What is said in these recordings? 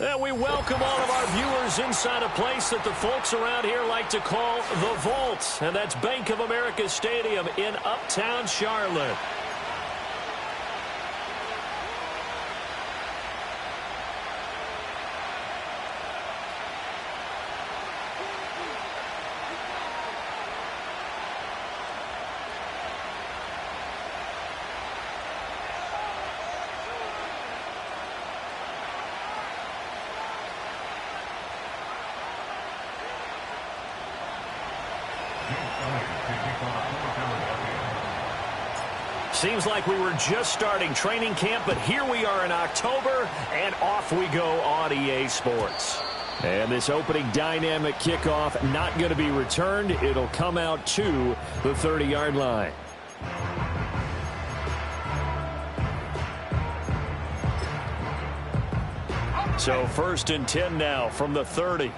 And we welcome all of our viewers inside a place that the folks around here like to call the Vault. And that's Bank of America Stadium in Uptown Charlotte. Seems like we were just starting training camp, but here we are in October, and off we go on EA Sports. And this opening dynamic kickoff not going to be returned. It'll come out to the 30-yard line. So 1st and 10 now from the 30.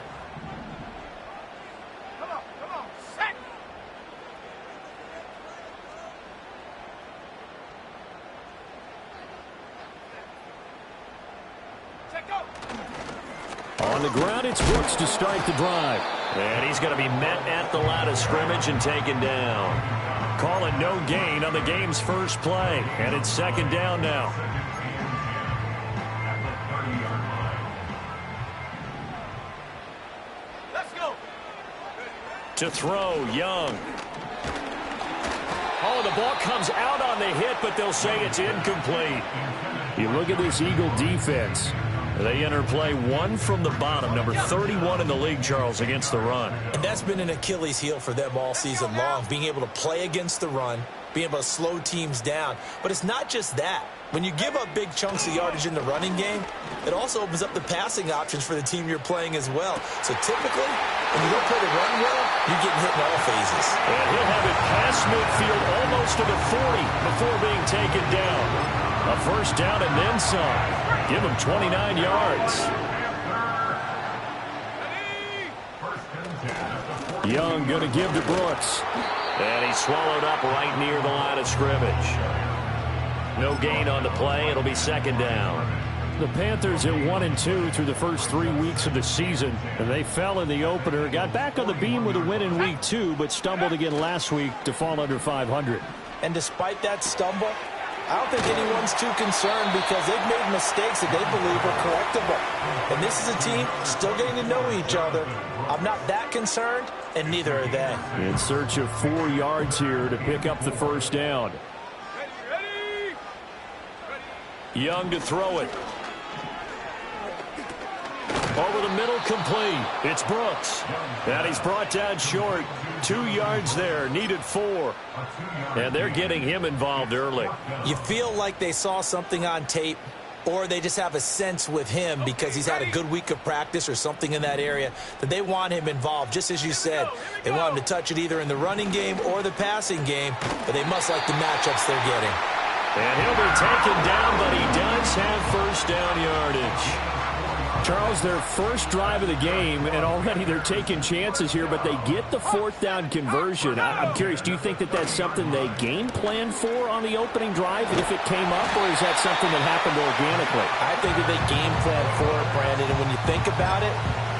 On the ground, it's Brooks to start the drive. And he's going to be met at the line of scrimmage and taken down. Calling no gain on the game's first play. And it's 2nd down now. Let's go. To throw, Young. Oh, the ball comes out on the hit, but they'll say it's incomplete. You look at this Eagle defense. They enter play one from the bottom, number 31 in the league, Charles, against the run. And that's been an Achilles heel for them all season long, being able to play against the run, being able to slow teams down. But it's not just that. When you give up big chunks of yardage in the running game, it also opens up the passing options for the team you're playing as well. So typically, when you don't play the run well, you're getting hit in all phases. And he'll have it past midfield almost to the 40 before being taken down. A 1st down and then some. Give him 29 yards. Young going to give to Brooks. And he's swallowed up right near the line of scrimmage. No gain on the play. It'll be 2nd down. The Panthers at 1-2 through the first 3 weeks of the season. And they fell in the opener. Got back on the beam with a win in week 2, but stumbled again last week to fall under 500. And despite that stumble, I don't think anyone's too concerned because they've made mistakes that they believe are correctable. And this is a team still getting to know each other. I'm not that concerned, and neither are they. In search of 4 yards here to pick up the 1st down. Young to throw it. Over the middle, complete. It's Brooks. And he's brought down short. 2 yards there, needed 4. And they're getting him involved early. You feel like they saw something on tape, or they just have a sense with him because he's had a good week of practice or something in that area that they want him involved. Just as you said, they want him to touch it either in the running game or the passing game, but they must like the matchups they're getting. And he'll be taken down, but he does have 1st down yardage. Charles, their first drive of the game, and already they're taking chances here, but they get the 4th down conversion. I'm curious, do you think that that's something they game planned for on the opening drive if it came up, or is that something that happened organically? I think that they game planned for it, Brandon, and when you think about it,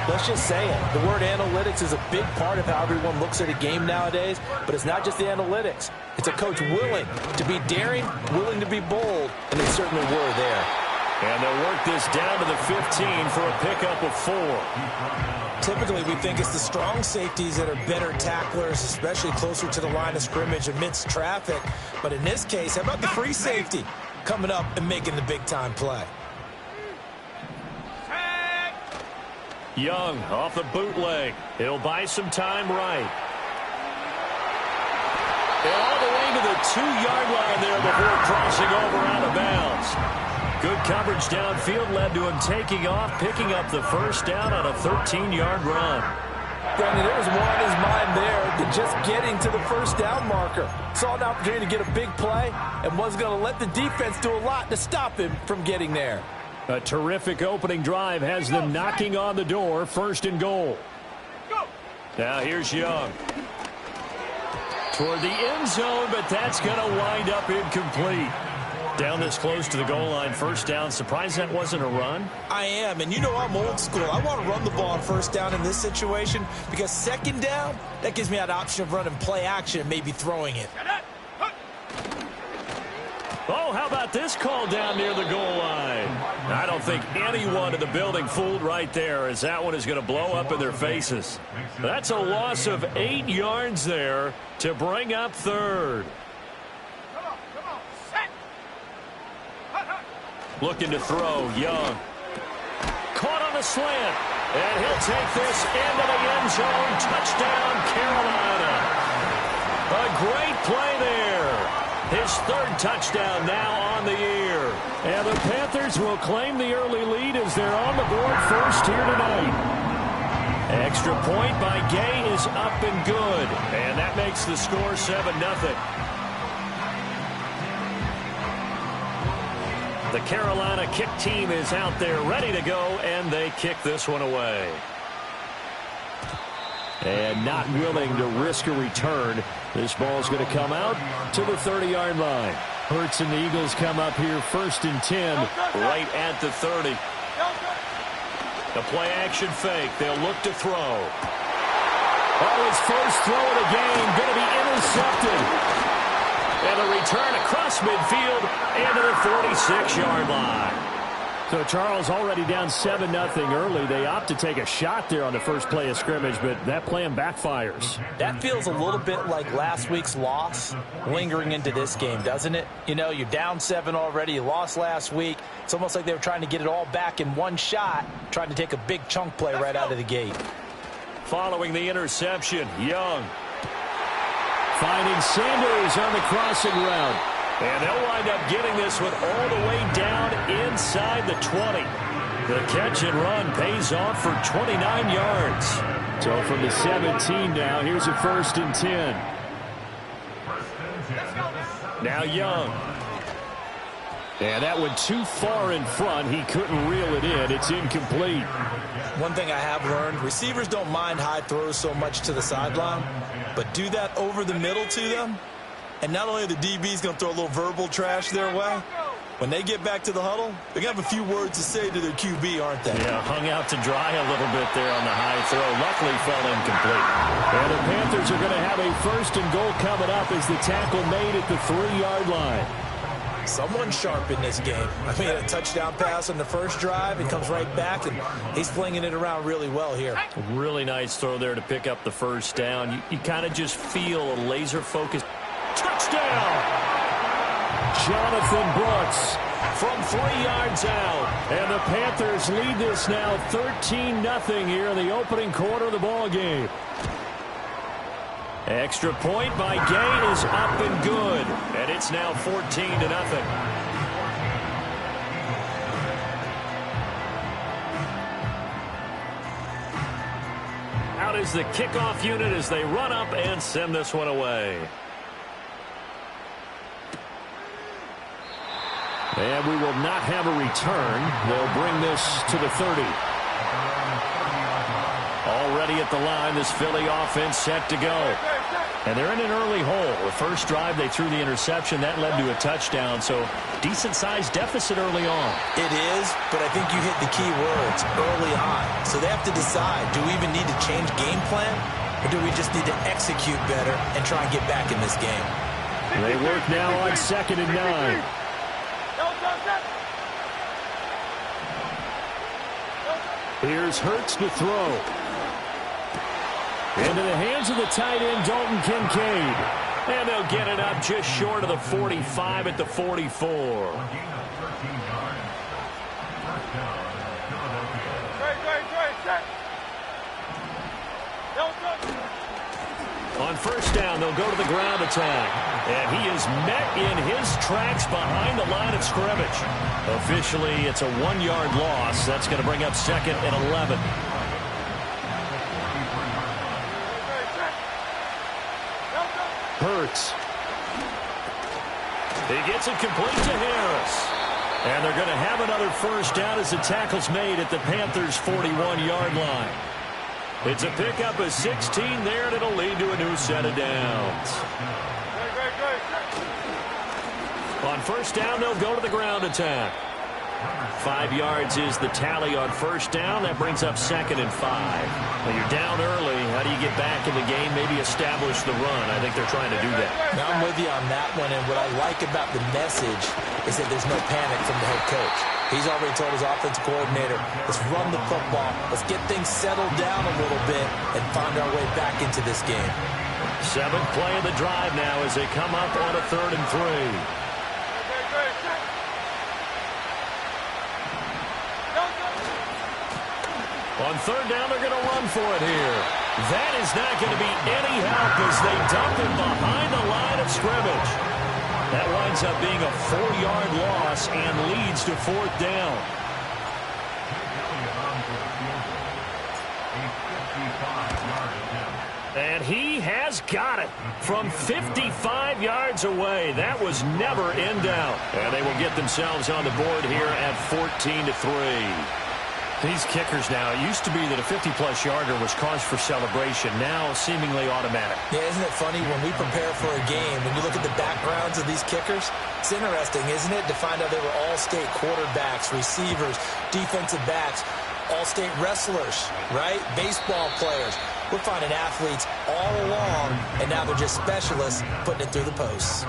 let's just say it. The word analytics is a big part of how everyone looks at a game nowadays, but it's not just the analytics. It's a coach willing to be daring, willing to be bold, and they certainly were there. And they'll work this down to the 15 for a pickup of 4. Typically, we think it's the strong safeties that are better tacklers, especially closer to the line of scrimmage amidst traffic. But in this case, how about the free safety coming up and making the big-time play? Young off the bootleg. He'll buy some time right. And all the way to the 2-yard line there before crossing over out of bounds. Good coverage downfield led to him taking off, picking up the 1st down on a 13-yard run. Brandon, there was more on his mind there than just getting to the 1st down marker. Saw an opportunity to get a big play and was going to let the defense do a lot to stop him from getting there. A terrific opening drive has them knocking on the door, 1st and goal. Now here's Young. Toward the end zone, but that's going to wind up incomplete. Down this close to the goal line, first down. Surprised that wasn't a run? I am, and you know I'm old school. I want to run the ball on first down in this situation because second down, that gives me that option of running play action and maybe throwing it. Oh, how about this call down near the goal line? I don't think anyone in the building fooled right there, as that one is going to blow up in their faces. That's a loss of 8 yards there to bring up third. Looking to throw, Young. Caught on the slant, and he'll take this into the end zone. Touchdown, Carolina. A great play there. His third touchdown now on the year. And the Panthers will claim the early lead as they're on the board first here tonight. Extra point by Gay is up and good. And that makes the score 7-0. The Carolina kick team is out there ready to go, and they kick this one away. And not willing to risk a return. This ball's going to come out to the 30-yard line. Hurts and the Eagles come up here first and 10, right at the 30. The play-action fake. They'll look to throw. Oh, his first throw of the game going to be intercepted. And a return across midfield into the 46-yard line. So Charles already down 7-0 early. They opt to take a shot there on the first play of scrimmage, but that plan backfires. That feels a little bit like last week's loss lingering into this game, doesn't it? You know, you're down 7 already. You lost last week. It's almost like they were trying to get it all back in one shot, trying to take a big chunk play right out of the gate. Following the interception, Young. Finding Sanders on the crossing route. And they'll wind up getting this one all the way down inside the 20. The catch and run pays off for 29 yards. So from the 17 now, here's a first and 10. Now Young. And that one too far in front. He couldn't reel it in. It's incomplete. One thing I have learned, receivers don't mind high throws so much to the sideline, but do that over the middle to them, and not only are the DBs going to throw a little verbal trash their way, when they get back to the huddle, they're going to have a few words to say to their QB, aren't they? Yeah, hung out to dry a little bit there on the high throw. Luckily fell incomplete. And the Panthers are going to have a first and goal coming up as the tackle made at the 3-yard line. Someone sharp in this game. I mean, a touchdown pass on the first drive. He comes right back, and he's flinging it around really well here. Really nice throw there to pick up the first down. You kind of just feel a laser focus. Touchdown! Jonathan Brooks from 3 yards out. And the Panthers lead this now 13-0 here in the opening quarter of the ball game. Extra point by Gay is up and good. And it's now 14-0. Out is the kickoff unit as they run up and send this one away. And we will not have a return. They'll bring this to the 30. Already at the line, this Philly offense set to go. And they're in an early hole. The first drive, they threw the interception. That led to a touchdown, so decent-sized deficit early on. It is, but I think you hit the key words, early on. So they have to decide, do we even need to change game plan, or do we just need to execute better and try and get back in this game? They work now on 2nd and 9. Here's Hurts to throw. Into the hands of the tight end, Dalton Kincaid. And they'll get it up just short of the 45 at the 44. On first down, they'll go to the ground attack. And he is met in his tracks behind the line of scrimmage. Officially, it's a 1-yard loss. That's going to bring up 2nd and 11. Hurts. He gets it complete to Harris. And they're going to have another first down as the tackle's made at the Panthers' 41-yard line. It's a pickup of 16 there, and it'll lead to a new set of downs. On first down, they'll go to the ground attack. 5 yards is the tally on first down. That brings up 2nd and 5. Well, you're down early. How do you get back in the game? Maybe establish the run. I think they're trying to do that. Now, I'm with you on that one, and what I like about the message is that there's no panic from the head coach. He's already told his offensive coordinator, let's run the football, let's get things settled down a little bit and find our way back into this game. 7th play of the drive now as they come up on a 3rd and 3. On 3rd down, they're going to run for it here. That is not going to be any help as they dump it behind the line of scrimmage. That winds up being a 4-yard loss and leads to 4th down. And he has got it from 55 yards away. That was never in doubt. And they will get themselves on the board here at 14-3. These kickers now, it used to be that a 50-plus yarder was cause for celebration. Now, seemingly automatic. Yeah, isn't it funny when we prepare for a game, when you look at the backgrounds of these kickers, it's interesting, isn't it, to find out they were all-state quarterbacks, receivers, defensive backs, all-state wrestlers, right? Baseball players. We're finding athletes all along, and now they're just specialists putting it through the posts.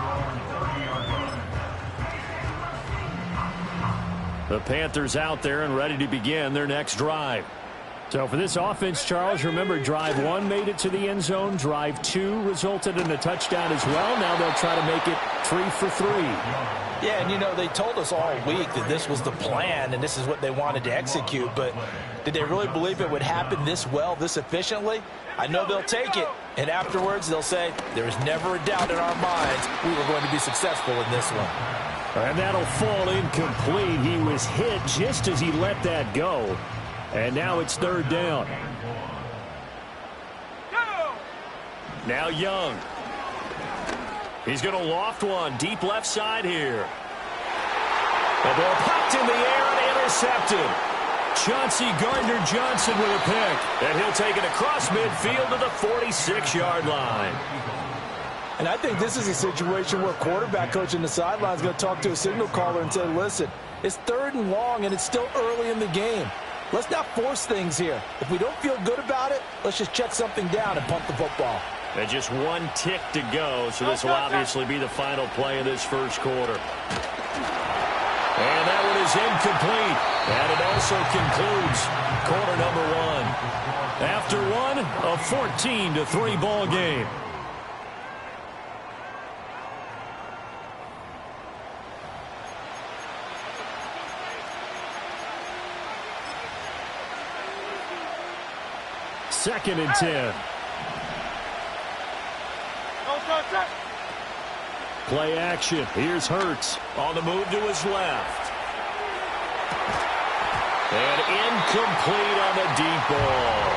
The Panthers out there and ready to begin their next drive. So for this offense, Charles, remember drive 1 made it to the end zone. Drive 2 resulted in a touchdown as well. Now they'll try to make it 3 for 3. Yeah, and you know, they told us all week that this was the plan and this is what they wanted to execute, but did they really believe it would happen this well, this efficiently? I know they'll take it, and afterwards they'll say, there's never a doubt in our minds we were going to be successful in this one. And that'll fall incomplete. He was hit just as he let that go. And now it's 3rd down. Now Young. He's going to loft one deep left side here. The ball popped in the air and intercepted. Chauncey Gardner-Johnson with a pick. And he'll take it across midfield to the 46-yard line. And I think this is a situation where quarterback coach in the sideline is going to talk to a signal caller and say, listen, it's 3rd and long and it's still early in the game. Let's not force things here. If we don't feel good about it, let's just check something down and pump the football. And just 1 tick to go, so this will obviously be the final play of this first quarter. And that one is incomplete. And it also concludes quarter number 1. After one, a 14-3 ball game. Second and 10. Play action. Here's Hurts on the move to his left. And incomplete on the deep ball.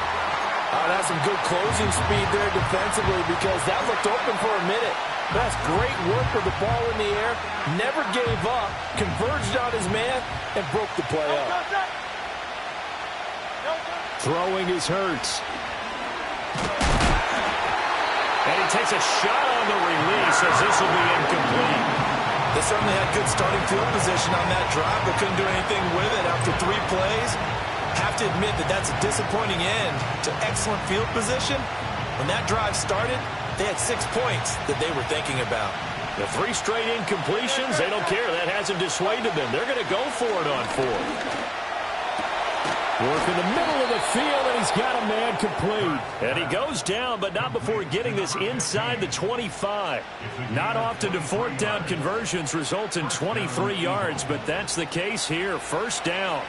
That's some good closing speed there defensively because that looked open for a minute. That's great work with the ball in the air. Never gave up. Converged on his man and broke the play up. Throwing is Hurts. And he takes a shot on the release as this will be incomplete. They certainly had good starting field position on that drive, but couldn't do anything with it after 3 plays. Have to admit that that's a disappointing end to excellent field position. When that drive started, they had 6 points that they were thinking about. The 3 straight incompletions, they don't care. That hasn't dissuaded them. They're going to go for it on 4th. Work in the middle of the field, and he's got a man complete. And he goes down, but not before getting this inside the 25. Not often do 4th down conversions result in 23 yards, but that's the case here. First down.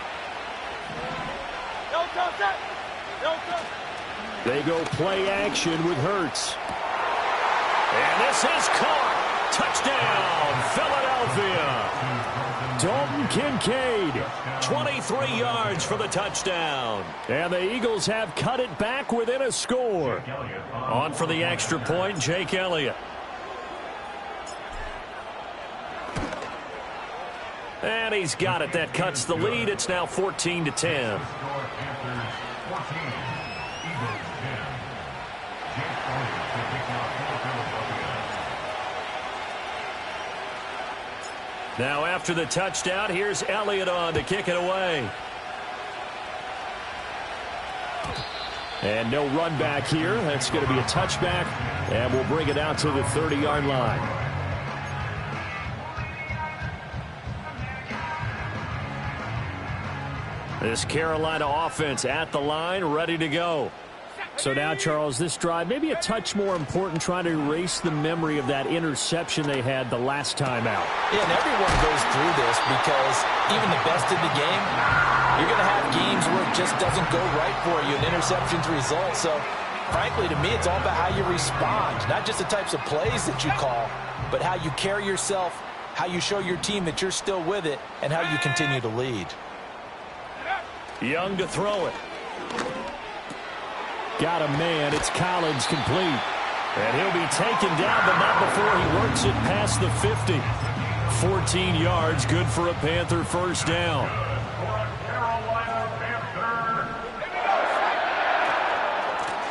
They go play action with Hurts. And this is caught. Touchdown, Philadelphia. Dalton Kincaid, 23 yards for the touchdown. And the Eagles have cut it back within a score. On for the extra point, Jake Elliott. And he's got it. That cuts the lead. It's now 14-10. Now after the touchdown, here's Elliott on to kick it away. And no run back here. That's going to be a touchback, and we'll bring it out to the 30-yard line. This Carolina offense at the line, ready to go. So now, Charles, this drive maybe a touch more important, trying to erase the memory of that interception they had the last time out. Yeah, and everyone goes through this because even the best in the game, you're going to have games where it just doesn't go right for you, and interceptions result. So, frankly, to me, it's all about how you respond, not just the types of plays that you call, but how you carry yourself, how you show your team that you're still with it, and how you continue to lead. Young to throw it. Got a man. It's Collins complete. And he'll be taken down, but not before he works it past the 50. 14 yards, good for a Panther first down.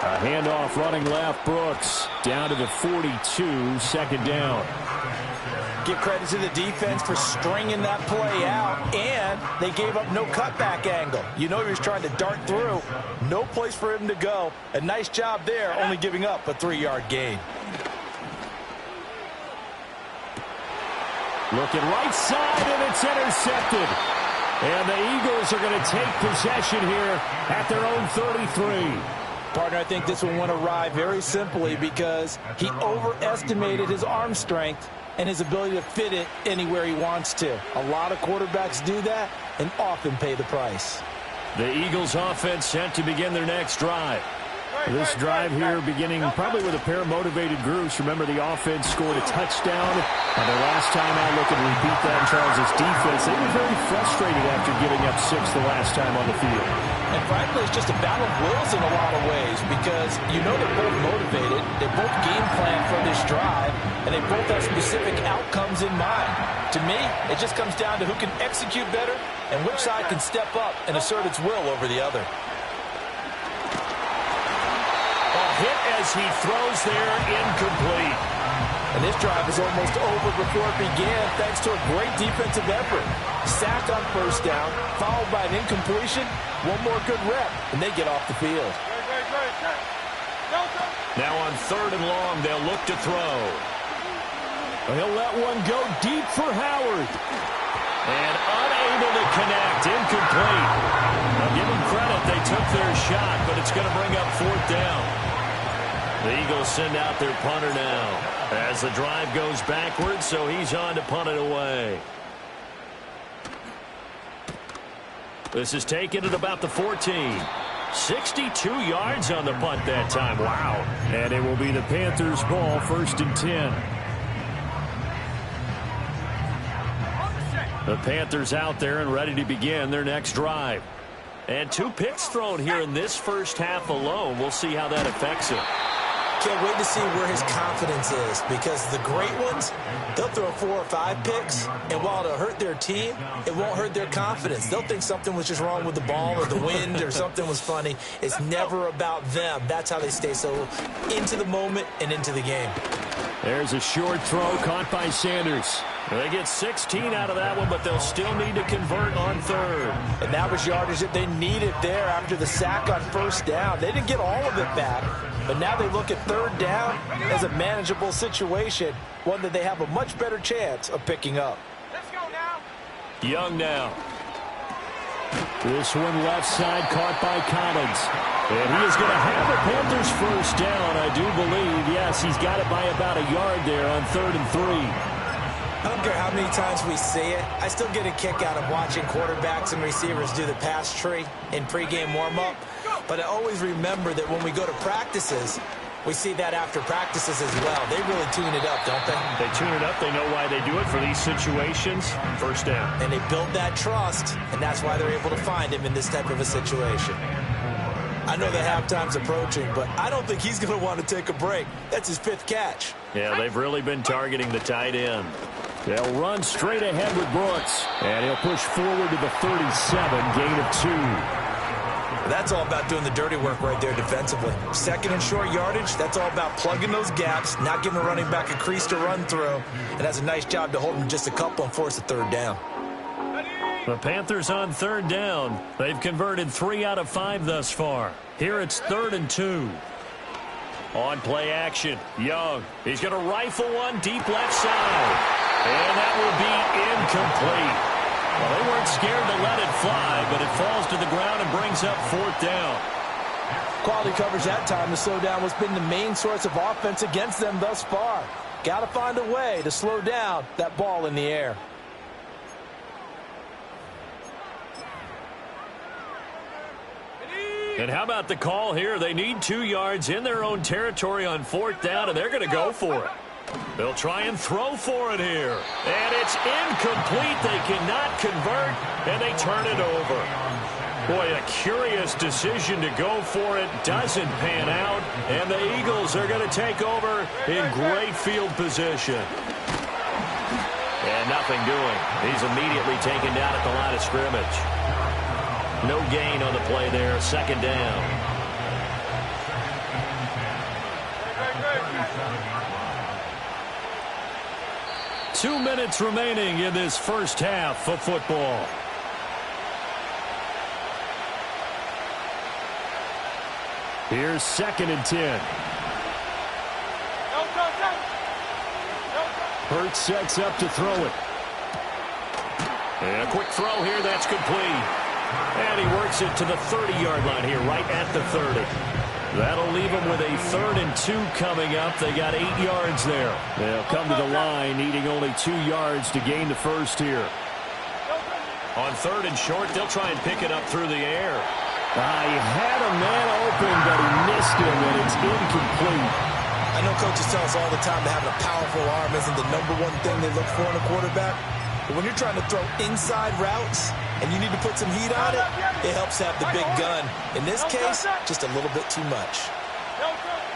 A handoff running left, Brooks. Down to the 42, second down. Give credit to the defense for stringing that play out, and they gave up no cutback angle. You know he was trying to dart through. No place for him to go. A nice job there, only giving up a 3-yard gain. Looking right side, and it's intercepted. And the Eagles are going to take possession here at their own 33. Partner, I think this one went awry very simply because he overestimated his arm strength and his ability to fit it anywhere he wants to. A lot of quarterbacks do that and often pay the price. The Eagles offense set to begin their next drive. This drive here beginning probably with a pair of motivated groups. Remember, the offense scored a touchdown. And the last time out, looking to repeat that in Charles' defense, they were very frustrated after giving up 6 the last time on the field. And frankly, it's just a battle of wills in a lot of ways because you know they're both motivated. They both game plan for this drive, and they both have specific outcomes in mind. To me, it just comes down to who can execute better and which side can step up and assert its will over the other. Hit as he throws there, incomplete. And this drive is almost over before it began thanks to a great defensive effort. Sack on first down, followed by an incompletion, one more good rep, and they get off the field. Now on 3rd and long, they'll look to throw. He'll let one go deep for Howard. And unable to connect, incomplete. Now give them credit, they took their shot, but it's going to bring up 4th down. The Eagles send out their punter now as the drive goes backwards, so he's on to punt it away. This is taken at about the 14. 62 yards on the punt that time. Wow. And it will be the Panthers' ball, 1st and 10. The Panthers out there and ready to begin their next drive. And 2 picks thrown here in this first half alone. We'll see how that affects him. Can't wait to see where his confidence is because the great ones, they'll throw 4 or 5 picks, and while it'll hurt their team, it won't hurt their confidence. They'll think something was just wrong with the ball or the wind or something was funny. It's never about them. That's how they stay so into the moment and into the game. There's a short throw caught by Sanders. They get 16 out of that one, but they'll still need to convert on 3rd. And that was yardage that they needed there after the sack on first down. They didn't get all of it back, but now they look at 3rd down as a manageable situation, one that they have a much better chance of picking up. Let's go now. Young now. This one left side caught by Collins. And he is going to have the Panthers first down, I do believe. Yes, he's got it by about a yard there on 3rd and 3. I don't care how many times we see it. I still get a kick out of watching quarterbacks and receivers do the pass tree in pregame warm-up. But I always remember that when we go to practices, we see that after practices as well. They really tune it up, don't they? They tune it up. They know why they do it for these situations. First down. And they build that trust, and that's why they're able to find him in this type of a situation. I know the halftime's approaching, but I don't think he's going to want to take a break. That's his 5th catch. Yeah, they've really been targeting the tight end. They'll run straight ahead with Brooks. And he'll push forward to the 37, gain of 2. That's all about doing the dirty work right there defensively. Second and short yardage, that's all about plugging those gaps, not giving a running back a crease to run through, and that's a nice job to hold him just a couple and force a third down. The Panthers on third down. They've converted 3 out of 5 thus far. Here it's 3rd and 2. On play action, Young. He's going to rifle one deep left side. And that will be incomplete. Well, they weren't scared to let it fly, but it falls to the ground and brings up 4th down. Quality coverage that time. The slowdown has been the main source of offense against them thus far. Got to find a way to slow down that ball in the air. And how about the call here? They need 2 yards in their own territory on 4th down, and they're going to go for it. They'll try and throw for it here. And it's incomplete. They cannot convert, and they turn it over. Boy, a curious decision to go for it. Doesn't pan out, and the Eagles are going to take over in great field position. And nothing doing. He's immediately taken down at the line of scrimmage. No gain on the play there. 2nd down. Two minutes remaining in this first half of football. Here's 2nd and 10. Hurts sets up to throw it. And a quick throw here. That's complete. And he works it to the 30-yard line here, right at the 30. That'll leave them with a 3rd and 2 coming up. They got 8 yards there. They'll come to the line, needing only 2 yards to gain the first here. On 3rd and short, they'll try and pick it up through the air. He had a man open, but he missed him, and it's incomplete. I know coaches tell us all the time that having a powerful arm isn't the #1 thing they look for in a quarterback. But when you're trying to throw inside routes and you need to put some heat on it, it helps have the big gun. In this case, just a little bit too much.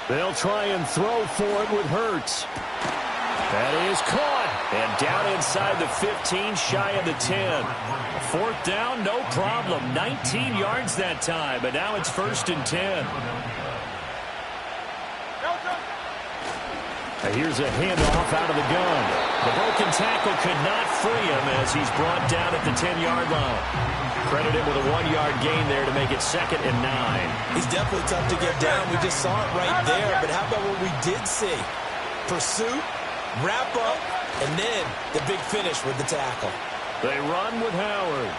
They'll try and throw for it with Hurts. That is caught. And down inside the 15, shy of the 10. 4th down, no problem. 19 yards that time, but now it's 1st and 10. Here's a handoff out of the gun. The broken tackle could not free him as he's brought down at the 10-yard line. Credit him with a 1-yard gain there to make it 2nd and 9. He's definitely tough to get down. We just saw it right there. But how about what we did see? Pursuit, wrap up, and then the big finish with the tackle. They run with Howard.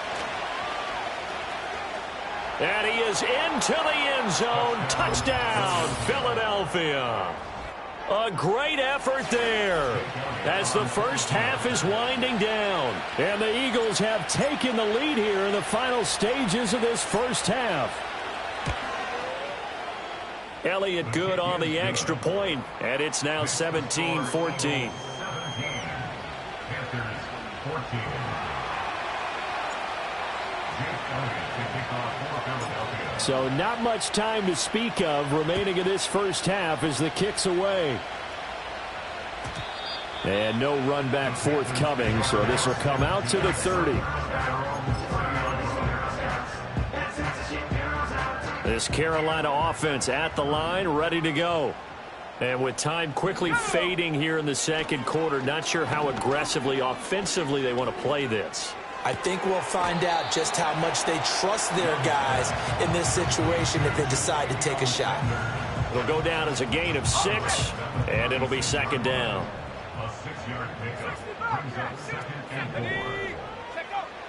And he is into the end zone. Touchdown, Philadelphia. A great effort there as the first half is winding down. And the Eagles have taken the lead here in the final stages of this first half. Elliott good on the extra point, and it's now 17-14. So not much time to speak of remaining in this first half as the kick's away. And no run back forthcoming, so this will come out to the 30. This Carolina offense at the line, ready to go. And with time quickly fading here in the second quarter, not sure how aggressively, offensively they want to play this. I think we'll find out just how much they trust their guys in this situation if they decide to take a shot. It'll go down as a gain of 6, and it'll be 2nd down.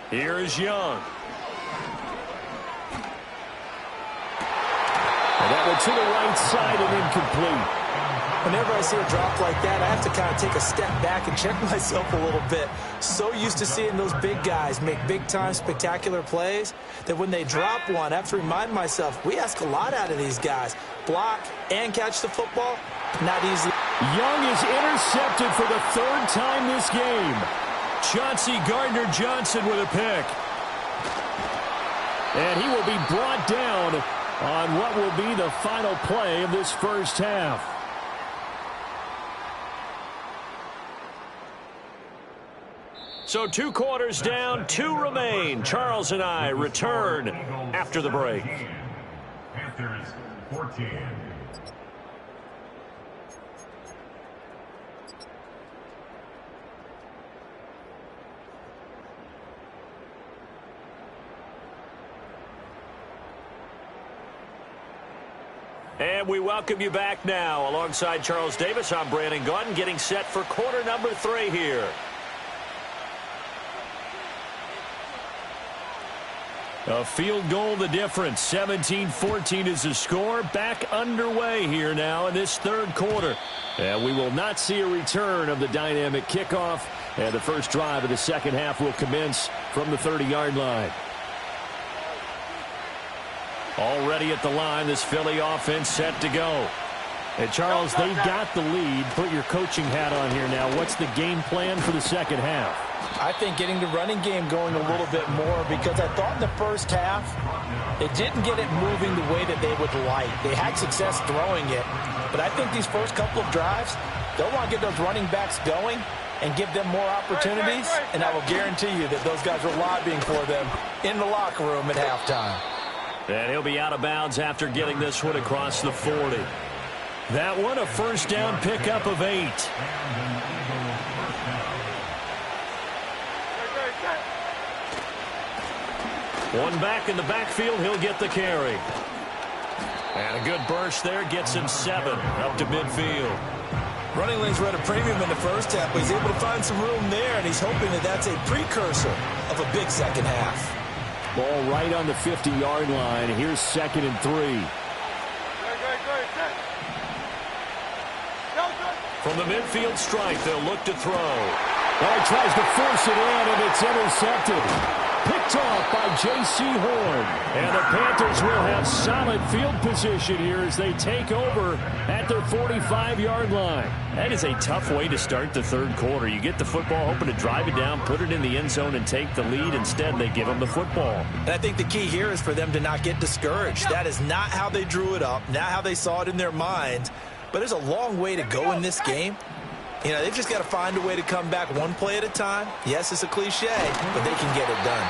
Here is Young. And that one to the right side and incomplete. Whenever I see a drop like that, I have to kind of take a step back and check myself a little bit. So used to seeing those big guys make big-time spectacular plays that when they drop one, I have to remind myself, we ask a lot out of these guys. Block and catch the football, not easy. Young is intercepted for the 3rd time this game. Chauncey Gardner-Johnson with a pick. And he will be brought down on what will be the final play of this first half. So 2 quarters down, 2 remain. Charles and I return after the break. Panthers 14. And we welcome you back now. Alongside Charles Davis, I'm Brandon Gaudin, getting set for quarter number 3 here. A field goal the difference. 17-14 is the score. Back underway here now in this third quarter. And we will not see a return of the dynamic kickoff. And the first drive of the second half will commence from the 30-yard line. Already at the line, this Philly offense set to go. And Charles, they've got the lead. Put your coaching hat on here now. What's the game plan for the second half? I think getting the running game going a little bit more, because I thought in the first half it didn't get it moving the way that they would like. They had success throwing it, but I think these first couple of drives, they'll want to get those running backs going and give them more opportunities, and I will guarantee you that those guys are lobbying for them in the locker room at halftime. And he'll be out of bounds after getting this one across the 40. That one a first down pickup of 8. One back in the backfield, he'll get the carry. And a good burst there gets him 7 up to midfield. Running lanes were at a premium in the first half, but he's able to find some room there, and he's hoping that that's a precursor of a big second half. Ball right on the 50-yard line. Here's 2nd and 3. From the midfield strike, they'll look to throw. Oh, he tries to force it in, and it's intercepted. Picked off by J.C. Horn. And the Panthers will have solid field position here as they take over at their 45-yard line. That is a tough way to start the third quarter. You get the football, hoping to drive it down, put it in the end zone, and take the lead. Instead, they give them the football. And I think the key here is for them to not get discouraged. That is not how they drew it up, not how they saw it in their mind. But there's a long way to go in this game. You know, they've just got to find a way to come back one play at a time. Yes, it's a cliche, but they can get it done.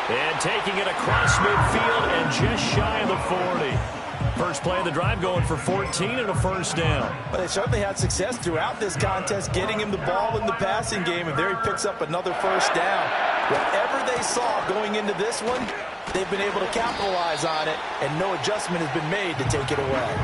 And taking it across midfield and just shy of the 40. First play of the drive going for 14 and a first down. But they certainly had success throughout this contest getting him the ball in the passing game, and there he picks up another first down. Whatever they saw going into this one, they've been able to capitalize on it, and no adjustment has been made to take it away.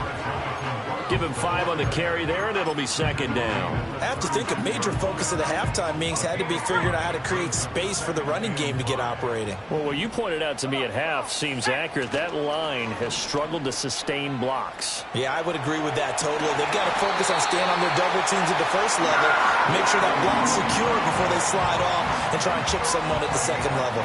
Give him 5 on the carry there, and it'll be 2nd down. I have to think a major focus of the halftime meetings had to be figuring out how to create space for the running game to get operating. Well, what you pointed out to me at half seems accurate. That line has struggled to sustain blocks. Yeah, I would agree with that totally. They've got to focus on staying on their double teams at the first level, make sure that block's secure before they slide off and try and chip someone at the second level.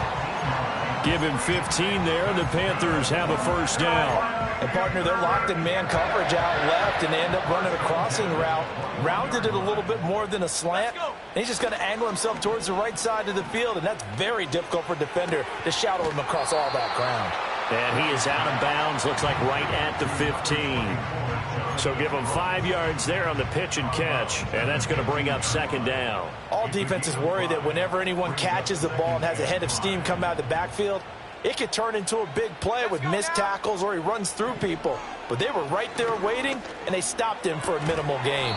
Give him 15 there, and the Panthers have a first down. And, partner, they're locked in man coverage out left, and they end up running a crossing route. Rounded it a little bit more than a slant. And he's just going to angle himself towards the right side of the field, and that's very difficult for a defender to shadow him across all that ground. And he is out of bounds, looks like right at the 15. So give him 5 yards there on the pitch and catch, and that's going to bring up 2nd down. All defenses worry that whenever anyone catches the ball and has a head of steam come out of the backfield, it could turn into a big play with missed tackles or he runs through people. But they were right there waiting, and they stopped him for a minimal gain.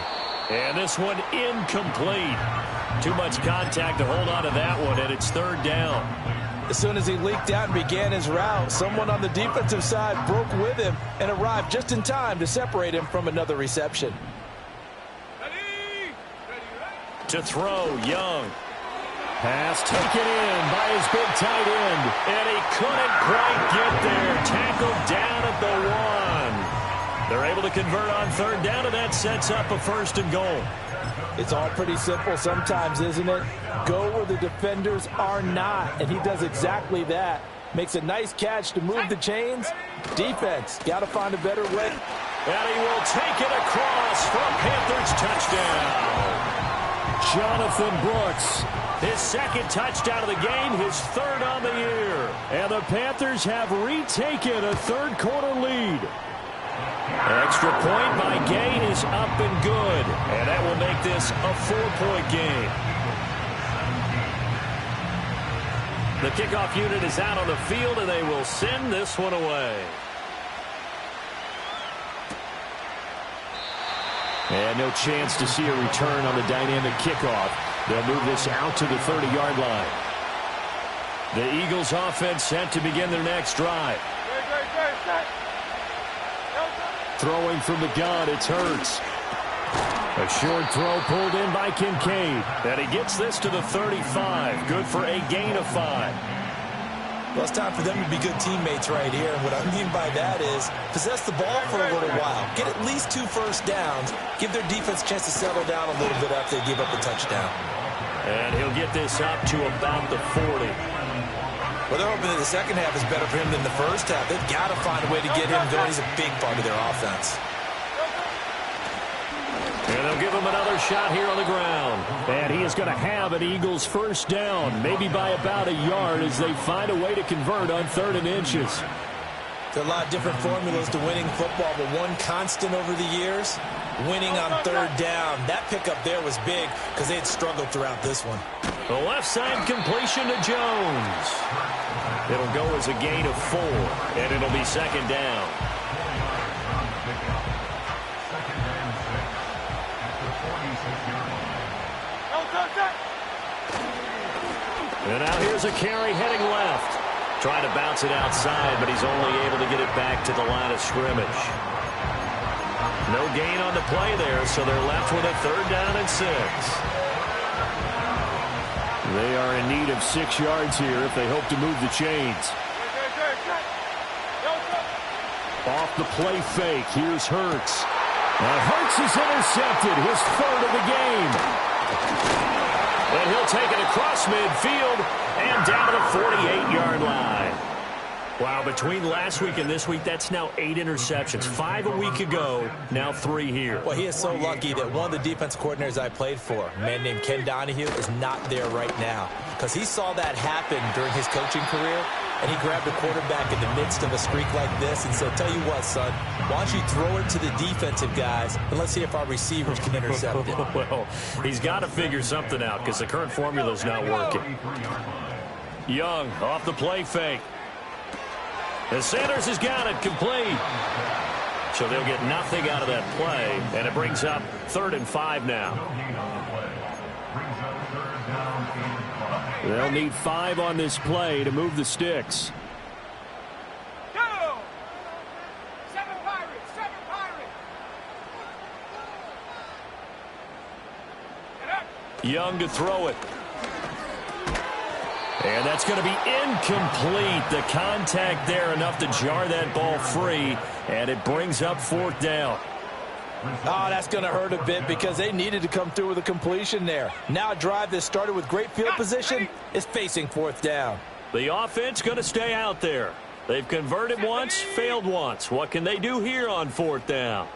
And this one incomplete. Too much contact to hold on to that one, and it's 3rd down. As soon as he leaked out and began his route, someone on the defensive side broke with him and arrived just in time to separate him from another reception. To throw, Young. Pass taken in by his big tight end. And he couldn't quite get there. Tackled down at the 1. They're able to convert on 3rd down, and that sets up a 1st and goal. It's all pretty simple sometimes, isn't it? Go where the defenders are not, and he does exactly that. Makes a nice catch to move the chains. Defense, got to find a better way. And he will take it across for a Panthers touchdown. Jonathan Brooks, his 2nd touchdown of the game, his 3rd on the year. And the Panthers have retaken a third quarter lead. Extra point by Gay is up and good. And that will make this a 4-point game. The kickoff unit is out on the field, and they will send this one away. And no chance to see a return on the dynamic kickoff. They'll move this out to the 30-yard line. The Eagles offense set to begin their next drive. Throwing from the gun, it's Hurts. A short throw pulled in by Kincaid. And he gets this to the 35. Good for a gain of 5. Well, it's time for them to be good teammates right here. And what I mean by that is possess the ball for a little while. Get at least 2 first downs. Give their defense a chance to settle down a little bit after they give up the touchdown. And he'll get this up to about the 40. Well, they're hoping that the second half is better for him than the first half. They've got to find a way to get him going. He's a big part of their offense. And they'll give him another shot here on the ground. And he is going to have an Eagles first down, maybe by about a yard as they find a way to convert on 3rd and inches. There are a lot of different formulas to winning football, but one constant over the years, winning on 3rd down. That pickup there was big because they had struggled throughout this one. The left side completion to Jones. It'll go as a gain of 4, and it'll be 2nd down. And now here's a carry heading left. Trying to bounce it outside, but he's only able to get it back to the line of scrimmage. No gain on the play there, so they're left with a 3rd down and 6. They are in need of 6 yards here if they hope to move the chains. Off the play fake, here's Hurts. Now Hurts is intercepted, his 3rd of the game. And he'll take it across midfield and down to the 48-yard line. Wow, between last week and this week, that's now 8 interceptions. 5 a week ago, now 3 here. Well, he is so lucky that one of the defense coordinators I played for, a man named Ken Donahue, is not there right now. Because he saw that happen during his coaching career, and he grabbed a quarterback in the midst of a streak like this and said, tell you what, son, why don't you throw it to the defensive guys, and let's see if our receivers can intercept it. Well, he's got to figure something out because the current formula is not working. Young off the play fake. And Sanders has got it complete. So they'll get nothing out of that play, and it brings up 3rd and 5 now. They'll need 5 on this play to move the sticks. Go! 7 Pirates! 7 Pirates! Get up! Young to throw it. And that's going to be incomplete. The contact there enough to jar that ball free, and it brings up 4th down. Oh, that's going to hurt a bit because they needed to come through with a completion there. Now a drive that started with great field position is facing 4th down. The offense going to stay out there. They've converted once, failed once. What can they do here on 4th down?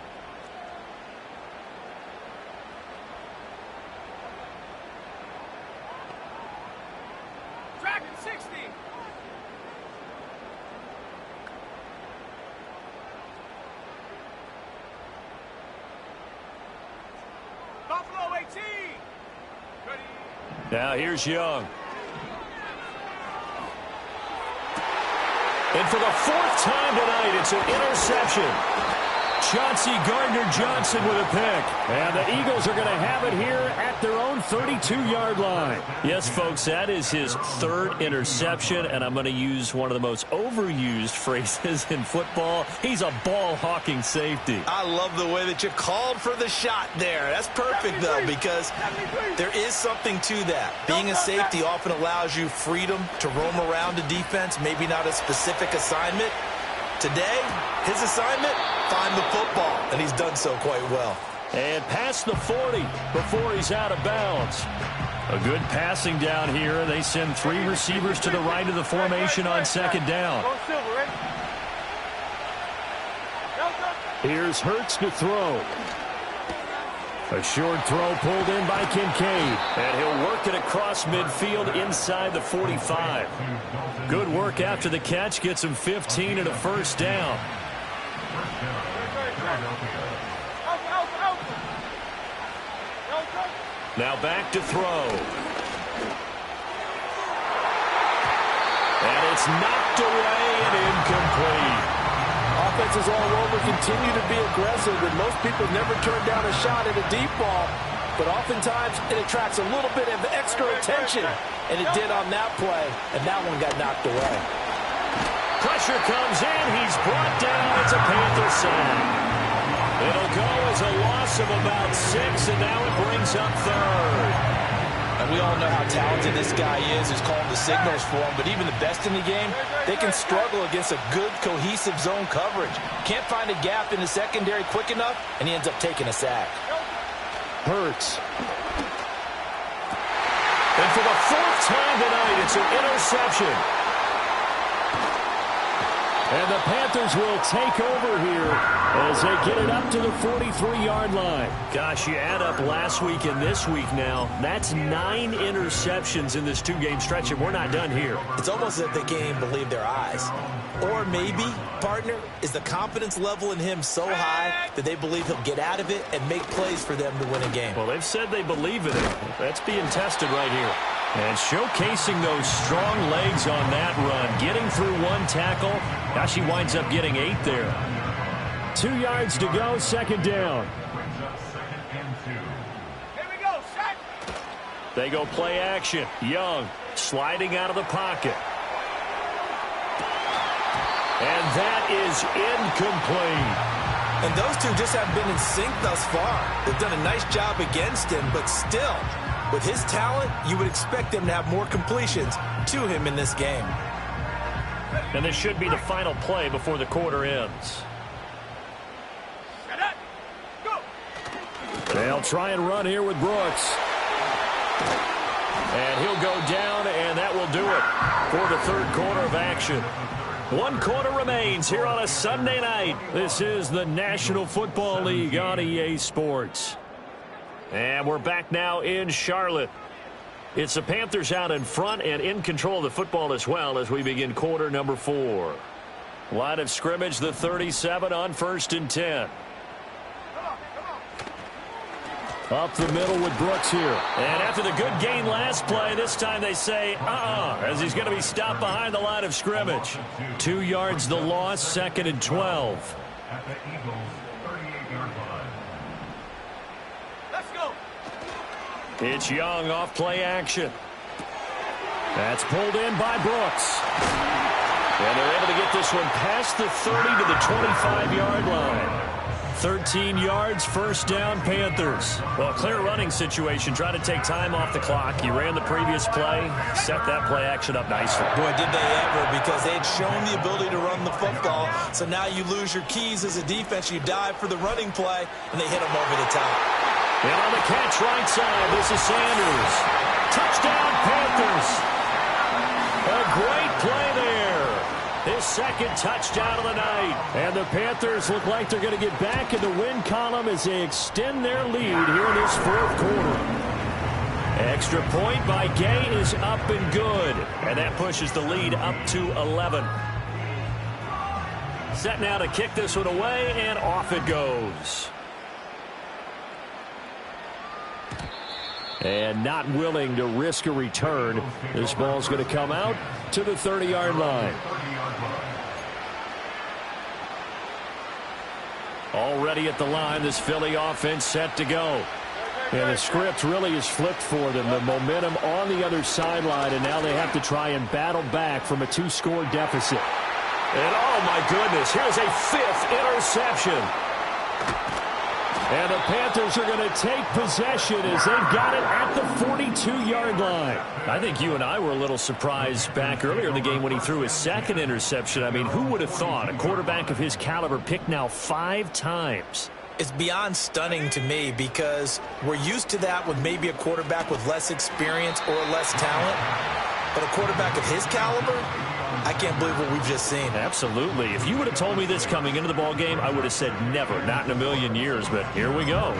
Dragon 60! Buffalo 18! Ready? Now here's Young. And for the 4th time tonight, it's an interception. Chauncey Gardner-Johnson with a pick. And the Eagles are going to have it here at their own 32-yard line. Yes, folks, that is his 3rd interception, and I'm going to use one of the most overused phrases in football. He's a ball-hawking safety. I love the way that you called for the shot there. That's perfect, though, because there is something to that. Being a safety often allows you freedom to roam around the defense, maybe not a specific assignment. Today, his assignment, find the football, and he's done so quite well. And past the 40 before he's out of bounds. A good passing down here. They send 3 receivers to the right of the formation on 2nd down. Here's Hurts to throw. A short throw pulled in by Kincaid. And he'll work it across midfield inside the 45. Good work after the catch. Gets him 15 and a 1st down. Now back to throw. And it's knocked away and incomplete. offenses all over continue to be aggressive, and most people never turn down a shot at a deep ball. But oftentimes, it attracts a little bit of extra attention, and it did on that play, and that one got knocked away. Pressure comes in. He's brought down. It's a Panther sack. It'll go as a loss of about 6, and now it brings up third. And we all know how talented this guy is who's calling the signals for him, but even the best in the game, they can struggle against a good, cohesive zone coverage. Can't find a gap in the secondary quick enough, and he ends up taking a sack. Hurts. And for the 4th time tonight, it's an interception. And the Panthers will take over here as they get it up to the 43-yard line. Gosh, you add up last week and this week now, that's 9 interceptions in this 2-game stretch, and we're not done here. It's almost as if they can't even believe their eyes. Or maybe, partner, is the confidence level in him so high that they believe he'll get out of it and make plays for them to win a game. Well, they've said they believe in it. That's being tested right here. And showcasing those strong legs on that run. Getting through 1 tackle. Gosh, he winds up getting 8 there. 2 yards to go, 2nd down. Here we go, set. They go play action. Young sliding out of the pocket. And that is incomplete. And those two just haven't been in sync thus far. They've done a nice job against him, but still, with his talent, you would expect them to have more completions to him in this game. And this should be the final play before the quarter ends. Set up. Go. They'll try and run here with Brooks. And he'll go down, and that will do it for the 3rd quarter of action. 1 quarter remains here on a Sunday night. This is the National Football League on EA Sports. And we're back now in Charlotte. It's the Panthers out in front and in control of the football as well as we begin quarter number 4. Line of scrimmage, the 37 on 1st and 10. Up the middle with Brooks here. And after the good gain last play, this time they say, as he's going to be stopped behind the line of scrimmage. 2 yards the loss, 2nd and 12. At the Eagles' 38-yard line. Let's go. It's Young off play action. That's pulled in by Brooks. And they're able to get this one past the 30 to the 25-yard line. 13 yards, 1st down, Panthers. Well, clear running situation. Try to take time off the clock. You ran the previous play, set that play action up nicely. Boy, did they ever, because they had shown the ability to run the football. So now you lose your keys as a defense. You dive for the running play, and they hit them over the top. And on the catch right side, this is Sanders. Touchdown, Panthers. A great play there. His 2nd touchdown of the night. And the Panthers look like they're going to get back in the win column as they extend their lead here in this 4th quarter. Extra point by Gay is up and good. And that pushes the lead up to 11. Set now to kick this one away, and off it goes. And not willing to risk a return. This ball's going to come out to the 30-yard line. Already at the line, this Philly offense set to go. And the script really is flipped for them. The momentum on the other sideline, and now they have to try and battle back from a 2-score deficit. And oh my goodness, here's a 5th interception. And the Panthers are going to take possession as they've got it at the 42-yard line. I think you and I were a little surprised back earlier in the game when he threw his 2nd interception. I mean, who would have thought a quarterback of his caliber picked now 5 times? It's beyond stunning to me because we're used to that with maybe a quarterback with less experience or less talent. But a quarterback of his caliber, I can't believe what we've just seen. Absolutely. If you would have told me this coming into the ball game, I would have said never, not in a million years. But here we go.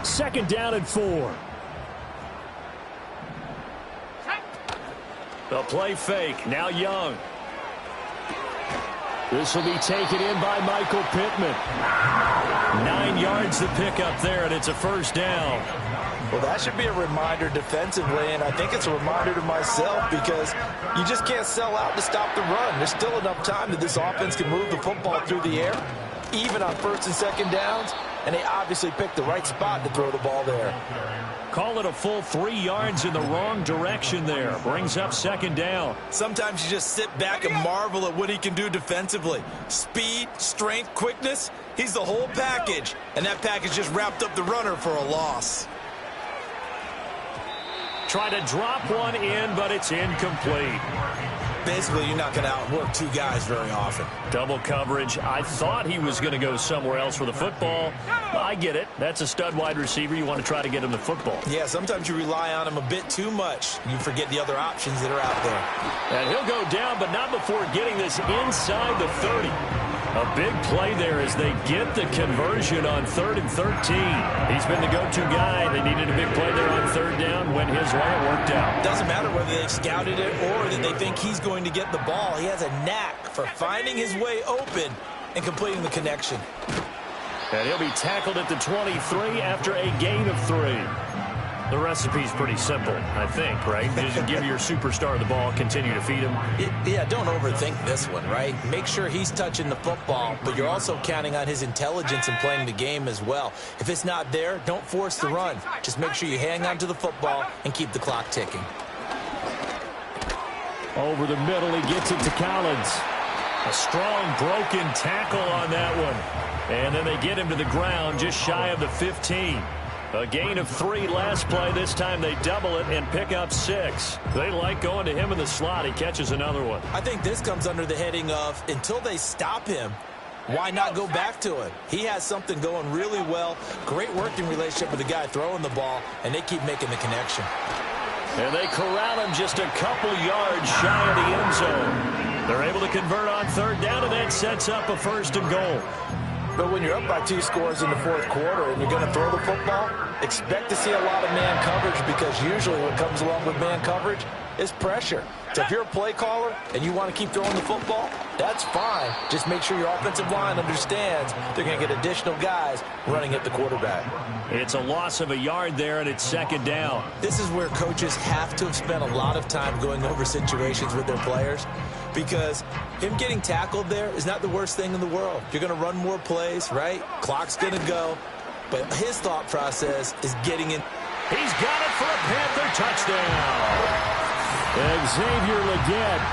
Second down and 4. The play fake. Now Young. This will be taken in by Michael Pittman. 9 yards to pick up there, and it's a first down. Well, that should be a reminder defensively, and I think it's a reminder to myself because you just can't sell out to stop the run. There's still enough time that this offense can move the football through the air, even on first and second downs, and they obviously picked the right spot to throw the ball there. Call it a full 3 yards in the wrong direction there. Brings up second down. Sometimes you just sit back and marvel at what he can do defensively. Speed, strength, quickness, he's the whole package. And that package just wrapped up the runner for a loss. Try to drop one in, but it's incomplete. Basically, you're not going to outwork 2 guys very often. Double coverage. I thought he was going to go somewhere else for the football. I get it. That's a stud wide receiver. You want to try to get him the football. Yeah, sometimes you rely on him a bit too much. You forget the other options that are out there. And he'll go down, but not before getting this inside the 30. A big play there as they get the conversion on 3rd and 13. He's been the go-to guy. They needed a big play there on 3rd down. Went his way. It worked out. Doesn't matter whether they scouted it or that they think he's going to get the ball. He has a knack for finding his way open and completing the connection. And he'll be tackled at the 23 after a gain of 3. The recipe's pretty simple, I think, right? Just give your superstar the ball, continue to feed him. Yeah, don't overthink this one, right? Make sure he's touching the football, but you're also counting on his intelligence in playing the game as well. If it's not there, don't force the run. Just make sure you hang on to the football and keep the clock ticking. Over the middle, he gets it to Collins. A strong broken tackle on that one. And then they get him to the ground just shy of the 15. A gain of 3 last play. This time they double it and pick up 6. They like going to him in the slot. He catches another one. I think this comes under the heading of until they stop him, why not go back to it? He has something going really well. Great working relationship with the guy throwing the ball, and they keep making the connection. And they corral him just a couple yards shy of the end zone. They're able to convert on 3rd down, and that sets up a 1st and goal. But when you're up by 2 scores in the 4th quarter and you're going to throw the football, expect to see a lot of man coverage because usually what comes along with man coverage is pressure. So if you're a play caller and you want to keep throwing the football, that's fine. Just make sure your offensive line understands they're going to get additional guys running at the quarterback. It's a loss of a yard there, and it's 2nd down. This is where coaches have to have spent a lot of time going over situations with their players because him getting tackled there is not the worst thing in the world. You're going to run more plays, right? Clock's going to go. But his thought process is getting in. He's got it for a Panther touchdown. Xavier Legette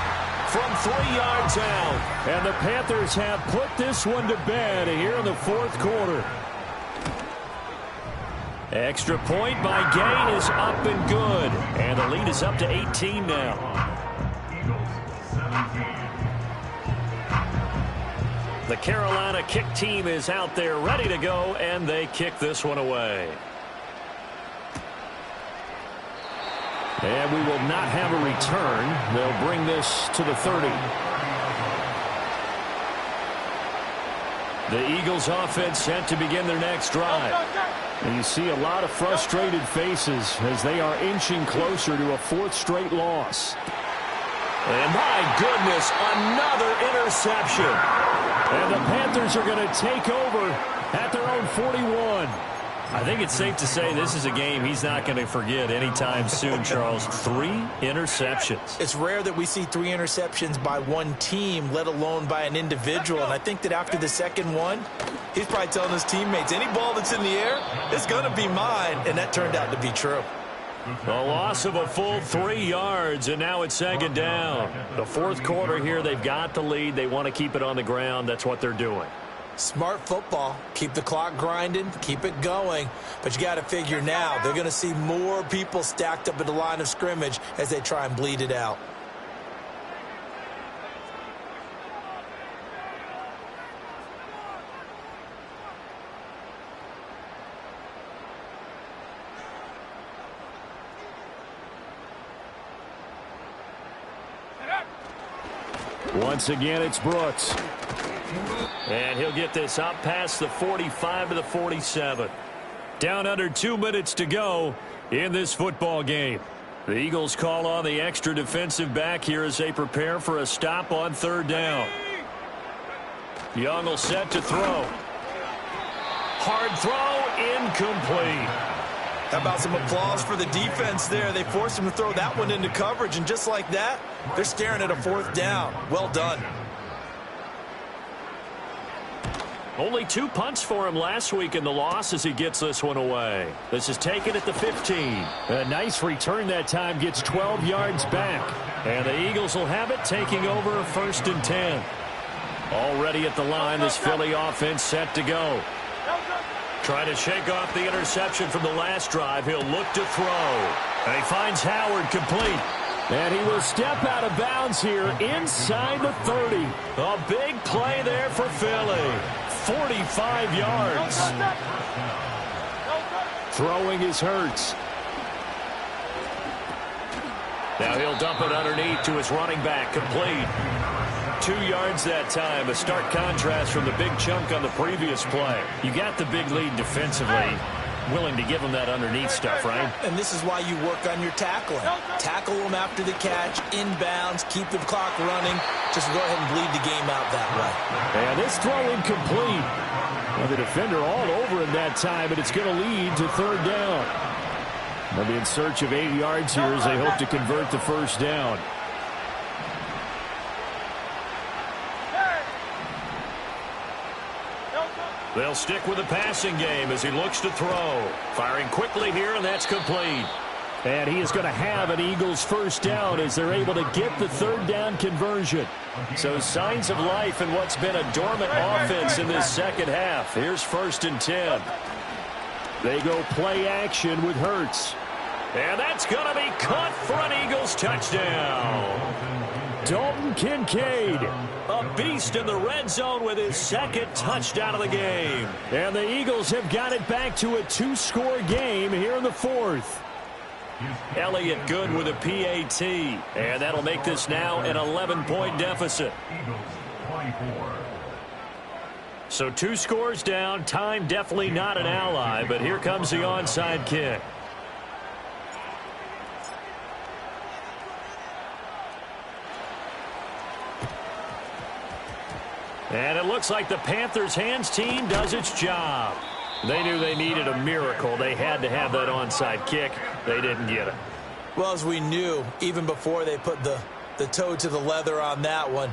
from 3 yards out. And the Panthers have put this one to bed here in the 4th quarter. Extra point by Gay is up and good. And the lead is up to 18 now. The Carolina kick team is out there ready to go, and they kick this one away. And we will not have a return. They'll bring this to the 30. The Eagles offense set to begin their next drive. And you see a lot of frustrated faces as they are inching closer to a 4th straight loss. And my goodness, another interception. And the Panthers are going to take over at their own 41. I think it's safe to say this is a game he's not going to forget anytime soon, Charles. 3 interceptions. It's rare that we see 3 interceptions by one team, let alone by an individual. And I think that after the second one, he's probably telling his teammates, any ball that's in the air is going to be mine. And that turned out to be true. A loss of a full 3 yards, and now it's 2nd down. The 4th quarter here, they've got the lead. They want to keep it on the ground. That's what they're doing. Smart football. Keep the clock grinding. Keep it going. But you got to figure now they're going to see more people stacked up at the line of scrimmage as they try and bleed it out. Once again, it's Brooks. And he'll get this up past the 45 to the 47. Down under 2 minutes to go in this football game. The Eagles call on the extra defensive back here as they prepare for a stop on 3rd down. Young will set to throw. Hard throw, incomplete. How about some applause for the defense there? They forced him to throw that one into coverage, and just like that, they're staring at a 4th down. Well done. Only 2 punts for him last week in the loss as he gets this one away. This is taken at the 15. A nice return that time, gets 12 yards back. And the Eagles will have it, taking over 1st and 10. Already at the line, this Philly offense set to go. Trying to shake off the interception from the last drive. He'll look to throw. And he finds Howard complete. And he will step out of bounds here inside the 30. A big play there for Philly. 45 yards. Throwing is Hurts. Now he'll dump it underneath to his running back, complete. 2 yards that time, a stark contrast from the big chunk on the previous play. You got the big lead defensively, willing to give him that underneath stuff, right? And this is why you work on your tackling. Tackle them after the catch, inbounds, keep the clock running. Just go ahead and bleed the game out that way. And this throw incomplete. Well, the defender all over him that time, but it's going to lead to 3rd down. They'll be in search of 8 yards here as they hope to convert the 1st down. They'll stick with the passing game as he looks to throw. Firing quickly here, and that's complete. And he is going to have an Eagles 1st down as they're able to get the 3rd down conversion. So signs of life in what's been a dormant offense in this second half. Here's 1st and 10. They go play action with Hurts. And that's going to be caught for an Eagles touchdown. Dalton Kincaid, a beast in the red zone with his 2nd touchdown of the game. And the Eagles have got it back to a 2-score game here in the 4th. Elliott good with a PAT, and that'll make this now an 11-point deficit. So 2 scores down, time definitely not an ally, but here comes the onside kick. And it looks like the Panthers' hands team does its job. They knew they needed a miracle. They had to have that onside kick. They didn't get it. Well, as we knew, even before they put the toe to the leather on that one,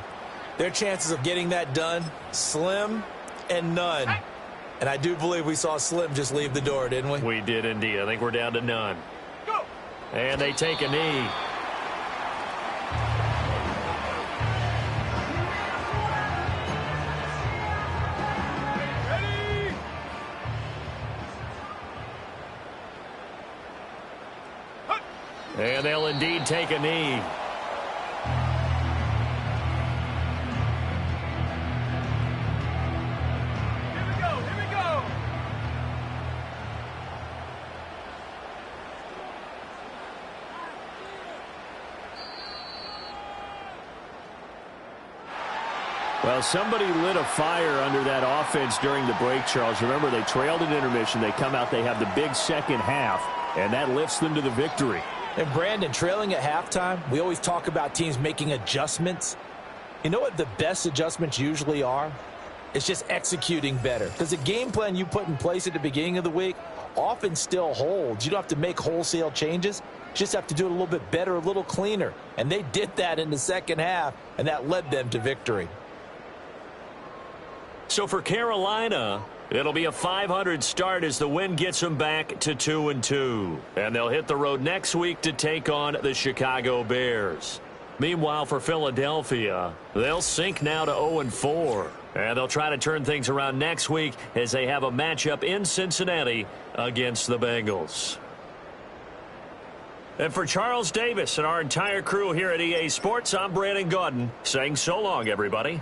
their chances of getting that done, slim and none. And I do believe we saw Slim just leave the door, didn't we? We did indeed. I think we're down to none. Go. And they take a knee. And they'll indeed take a knee. Here we go, here we go. Well, somebody lit a fire under that offense during the break, Charles. Remember, they trailed at intermission. They come out, they have the big second half, and that lifts them to the victory. And Brandon, trailing at halftime, we always talk about teams making adjustments. You know what the best adjustments usually are? It's just executing better. Because the game plan you put in place at the beginning of the week often still holds. You don't have to make wholesale changes. You just have to do it a little bit better, a little cleaner. And they did that in the second half, and that led them to victory. So for Carolina, it'll be a .500 start as the win gets them back to 2-2. And they'll hit the road next week to take on the Chicago Bears. Meanwhile, for Philadelphia, they'll sink now to 0-4. And they'll try to turn things around next week as they have a matchup in Cincinnati against the Bengals. And for Charles Davis and our entire crew here at EA Sports, I'm Brandon Gaudin saying so long, everybody.